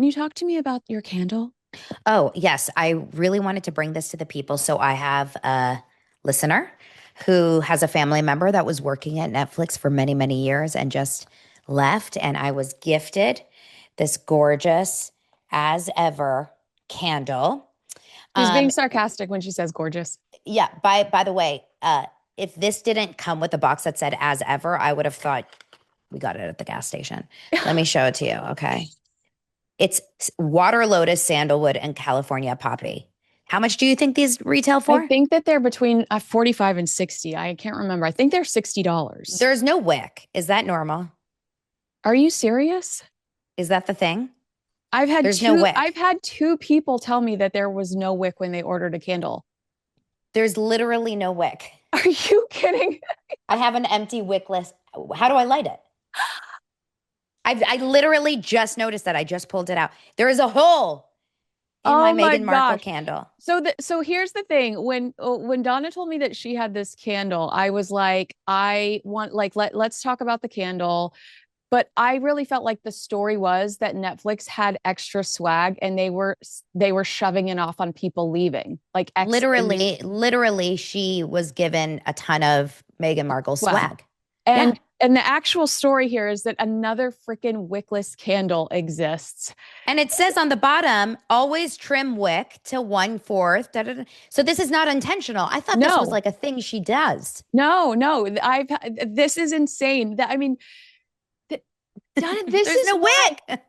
Can you talk to me about your candle? Oh, yes. I really wanted to bring this to the people. So I have a listener who has a family member that was working at Netflix for many, many years and just left. And I was gifted this gorgeous, as ever, candle. She's being Um, sarcastic when she says gorgeous. yeah, by the way, if this didn't come with a box that said as ever, I would have thought we got it at the gas station. Let me show it to you. Okay. It's water lotus, sandalwood, and California poppy. How much do you think these retail I for? think that they're between 45 and 60. I can't remember. I think they're $60. There's no wick. Is that normal? Are you serious? Is that the thing? I've had There's no two wick. I've had two people tell me that there was no wick when they ordered a candle. There's literally no wick. Are you kidding? I have an empty wick list. How do I light it? I literally just noticed that. I just pulled it out. There is a hole in my Oh my Meghan Markle gosh. candle. So here's the thing. When Donna told me that she had this candle, I was like, I want like let's talk about the candle. But I really felt like the story was that Netflix had extra swag and they were shoving it off on people leaving, like Literally, she was given a ton of Meghan Markle swag. swag. Yeah. And the actual story here is that another freaking wickless candle exists. And it says on the bottom, always trim wick to 1/4. Da, da, da. So this is not intentional. I thought this was No, like a thing she does. no. This is insane. That I mean, Donna, this There's is no why wick.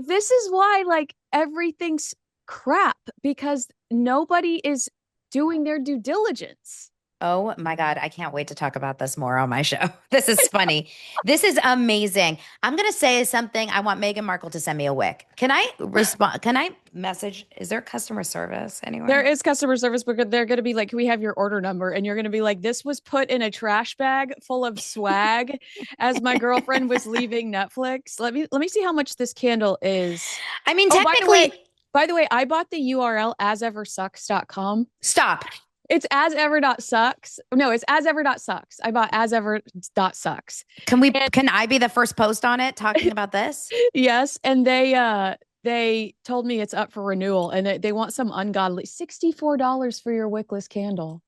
this is why like everything's crap because nobody is doing their due diligence. Oh my God. I can't wait to talk about this more on my show. This is funny. This is amazing. I'm going to say something. I want Meghan Markle to send me a wick. Can I respond? Can I message? Is there customer service There anywhere? is customer service, but they're going to be like, "Can we have your order number?" And you're going to be like, "This was put in a trash bag full of swag as my girlfriend was leaving Netflix. Let me see how much this candle is." I mean, Oh, technically, by the way, I bought the URL aseversucks.com. stop. It's asever.sucks. No, it's asever.sucks. I bought asever.sucks. And Can I be the first post on it talking about this? yes, and they told me it's up for renewal and they want some ungodly $64 for your wickless candle.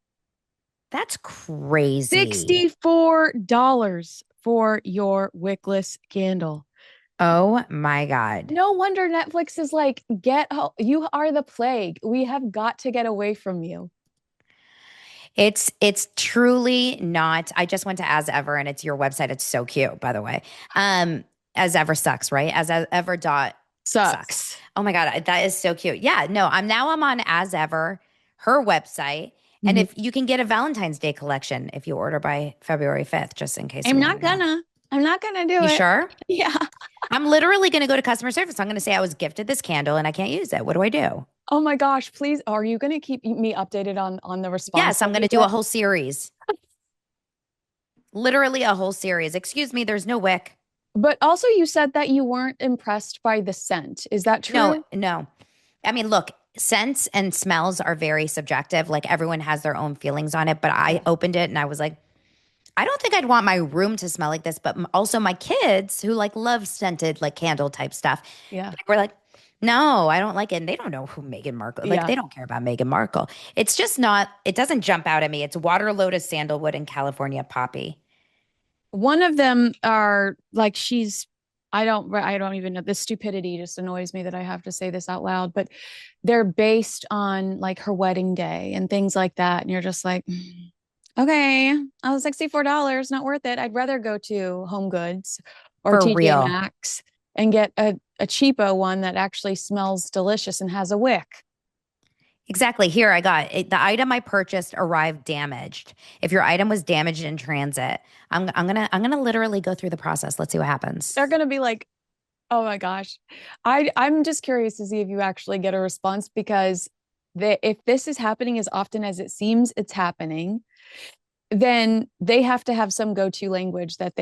That's crazy. $64 for your wickless candle. Oh my God. No wonder Netflix is like, you are the plague. We have got to get away from you. It's truly not. I just went to As Ever and it's your website. It's so cute, by the way. As Ever sucks, right? As Ever dot sucks. Sucks. Oh my God, that is so cute. Yeah, no, I'm on As Ever, her website. And Mhm. if you can get a Valentine's Day collection if you order by February 5th, just in case I'm you not want to know. gonna. I'm not gonna do You it. sure? Yeah. I'm literally going to go to customer service. I'm going to say I was gifted this candle and I can't use it. What do I do? Oh my gosh, please. Are you gonna keep me updated on the response Yes, I'm that going you to do a get? whole series. Literally a whole series. Excuse me, there's no wick. But also you said that you weren't impressed by the scent. Is that No, true? no. I mean, look, scents and smells are very subjective. Like everyone has their own feelings on it. But I Yeah. opened it and I was like, I don't think I'd want my room to smell like this. But also my kids who like love scented, like candle type stuff, Yeah. like, we're like, no, I don't like it. And they don't know who Meghan Markle, like Yeah. they don't care about Meghan Markle. It's just not, it doesn't jump out at me. It's water lotus, sandalwood, and California poppy. One of them are like I don't even know. This stupidity just annoys me that I have to say this out loud, but they're based on like her wedding day and things like that. And you're just like, okay, oh, $64, not worth it. I'd rather go to Home Goods or For TJ real. Maxx and get a cheapo one that actually smells delicious and has a wick. Exactly. Here I got it. The item I purchased arrived damaged. If your item was damaged in transit, I'm gonna literally go through the process. Let's see what happens. They're gonna be like, oh my gosh. I'm just curious to see if you actually get a response because if this is happening as often as it seems it's happening, then they have to have some go-to language that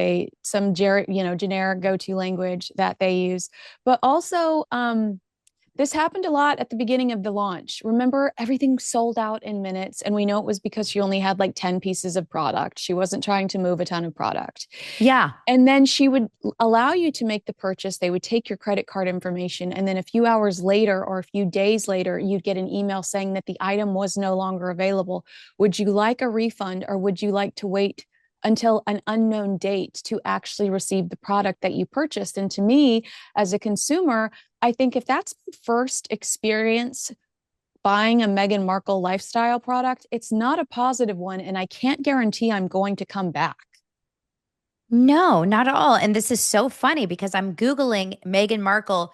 some generic go-to language that they use. But also, This happened a lot at the beginning of the launch. Remember, everything sold out in minutes, and we know it was because she only had like 10 pieces of product. She wasn't trying to move a ton of product. Yeah. And then she would allow you to make the purchase. They would take your credit card information. And then a few hours later or a few days later, you'd get an email saying that the item was no longer available. Would you like a refund, or would you like to wait until an unknown date to actually receive the product that you purchased? And to me, as a consumer, I think if that's my first experience buying a Meghan Markle lifestyle product, it's not a positive one. And I can't guarantee I'm going to come back. No, not at all. And this is so funny because I'm Googling Meghan Markle.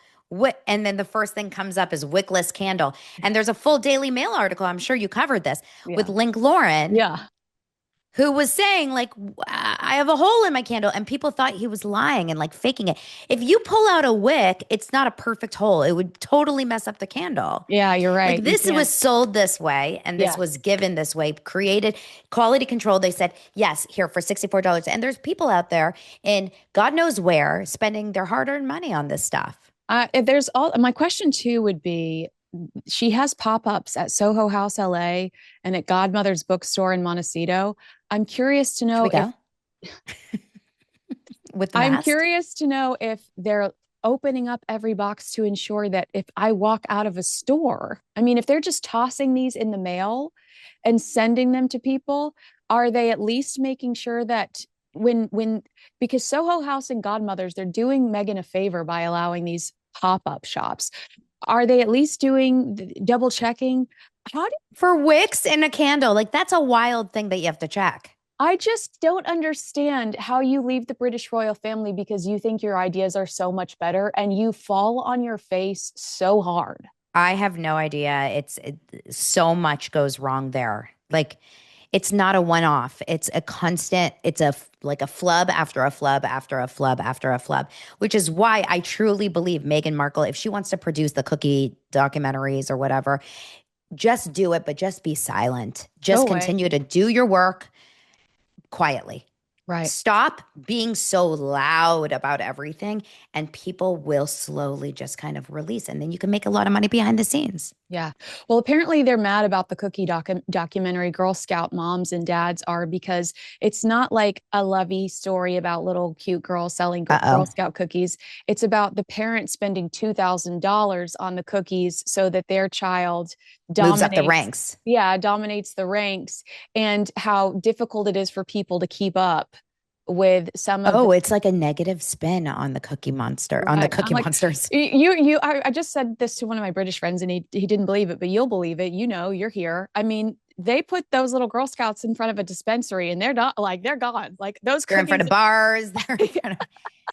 And then the first thing comes up is wickless candle. And there's a full Daily Mail article. I'm sure you covered this with Yeah. Link Lauren, Yeah. who was saying like I have a hole in my candle, and people thought he was lying and like faking it. If you pull out a wick, it's not a perfect hole. It would totally mess up the candle. Yeah, you're Like right. You this was can't. sold this way and this was Yes. given this way, created quality control. They said, yes, here for $64. And there's people out there in God knows where spending their hard-earned money on this stuff. There's all my question too would be, she has pop-ups at Soho House LA and at Godmother's bookstore in Montecito. I'm curious to Should know we if go with the I'm mask? curious to know if they're opening up every box to ensure that if I walk out of a store, I mean, if they're just tossing these in the mail and sending them to people, are they at least making sure that when because Soho House and Godmothers, they're doing Megan a favor by allowing these pop-up shops. Are they at least doing double checking? How do For wicks and a candle, like that's a wild thing that you have to check. I just don't understand how you leave the British royal family because you think your ideas are so much better and you fall on your face so hard. I have no idea. So much goes wrong there. Like it's not a one off. It's a constant, like a flub after a flub after a flub after a flub, which is why I truly believe Meghan Markle, if she wants to produce the cookie documentaries or whatever, just do it, but just be silent. Go Just away. continue to do your work quietly. Right. Stop being so loud about everything, and people will slowly just kind of release. And then you can make a lot of money behind the scenes. Yeah. Well, apparently they're mad about the cookie documentary. Girl Scout moms and dads are because it's not like a lovey story about little cute girls selling Girl Uh-oh. Scout cookies. It's about the parents spending $2,000 on the cookies so that their child Moves up the dominates. ranks. Yeah, dominates the ranks, and how difficult it is for people to keep up with some of the Oh, it's like a negative spin on the Cookie Monster, on the right. I'm Cookie like, Monsters. I just said this to one of my British friends and he didn't believe it, but you'll believe it. You know, you're here. I mean, they put those little Girl Scouts in front of a dispensary and they're not like, they're gone. Like those They're in front cookies. of bars.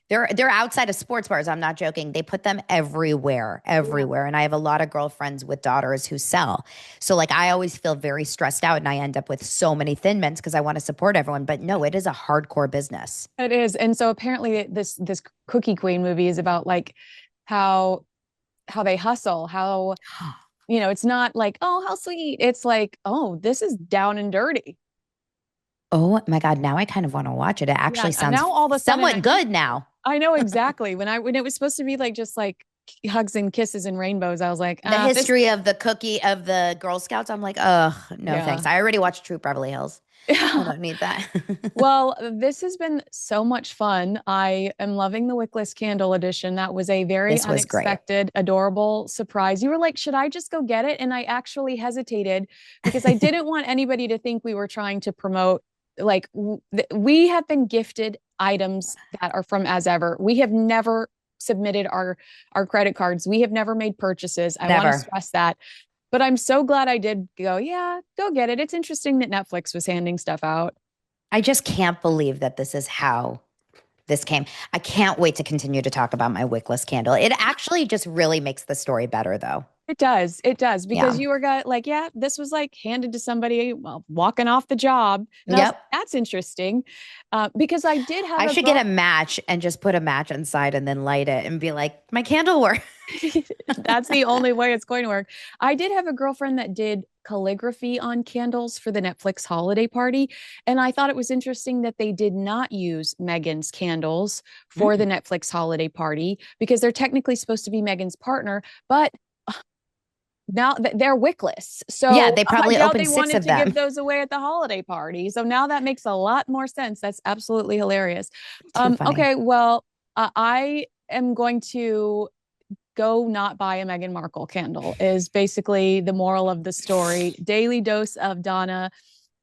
They're outside of sports bars. I'm not joking. They put them everywhere, Yeah. everywhere. And I have a lot of girlfriends with daughters who sell. So like I always feel very stressed out and I end up with so many Thin Mints because I want to support everyone. But no, it is a hardcore business. It is. And so apparently this Cookie Queen movie is about like how they hustle, how it's not like, oh, how sweet. It's like, oh, this is down and dirty. Oh my God. Now I kind of want to watch it. It Yeah. actually And sounds now all of a sudden somewhat good now. I know exactly when it was supposed to be like just like hugs and kisses and rainbows. I was like, The this, history of the cookie of the Girl Scouts, I'm like, oh, no, yeah. thanks. I already watched Troop Beverly Hills. I Yeah. don't need that. Well, this has been so much fun. I am loving the Wickless Candle edition. That was a very This was great. unexpected, adorable surprise. You were like, should I just go get it? And I actually hesitated because I didn't want anybody to think we were trying to promote. Like, we have been gifted items that are from As Ever. We have never submitted our credit cards. We have never made purchases. I want to Never. stress that. But I'm so glad I did go, yeah, go get it. It's interesting that Netflix was handing stuff out. I just can't believe that this is how this came. I can't wait to continue to talk about my wickless candle. It actually just really makes the story better, though. It does. It does. Because Yeah. you were like, yeah, this was like handed to somebody well, walking off the job. And I was like, Yep. that's interesting. Because I did have I a should get girl. a match and just put a match inside and then light it and be like, my candle works. That's the only way it's going to work. I did have a girlfriend that did calligraphy on candles for the Netflix holiday party. And I thought it was interesting that they did not use Megan's candles for the Mm. Netflix holiday party because they're technically supposed to be Megan's partner. But now they're wickless. Yeah, So they I probably doubt opened they six wanted of to give them. those away at the holiday party. So now that makes a lot more sense. That's absolutely hilarious. Too funny. Okay, well, I am going to go not buy a Meghan Markle candle is basically the moral of the story. Daily dose of Donna.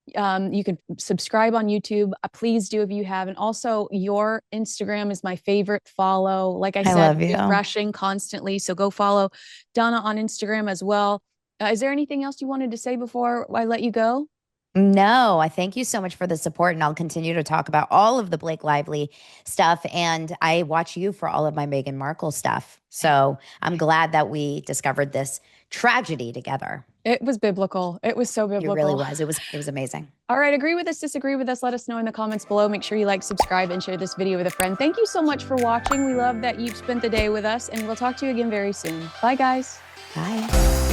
You can subscribe on YouTube. Please do if you haven't. Also, your Instagram is my favorite follow. Like I I said, love you. refreshing constantly. So go follow Donna on Instagram as well. Is there anything else you wanted to say before I let you go? No, I thank you so much for the support, and I'll continue to talk about all of the Blake Lively stuff. And I watch you for all of my Meghan Markle stuff. So I'm glad that we discovered this tragedy together. It was biblical. It was so It really biblical. was. It was amazing. All right, agree with us, disagree with us. Let us know in the comments below. Make sure you like, subscribe, and share this video with a friend. Thank you so much for watching. We love that you've spent the day with us, and we'll talk to you again very soon. Bye, guys. Bye.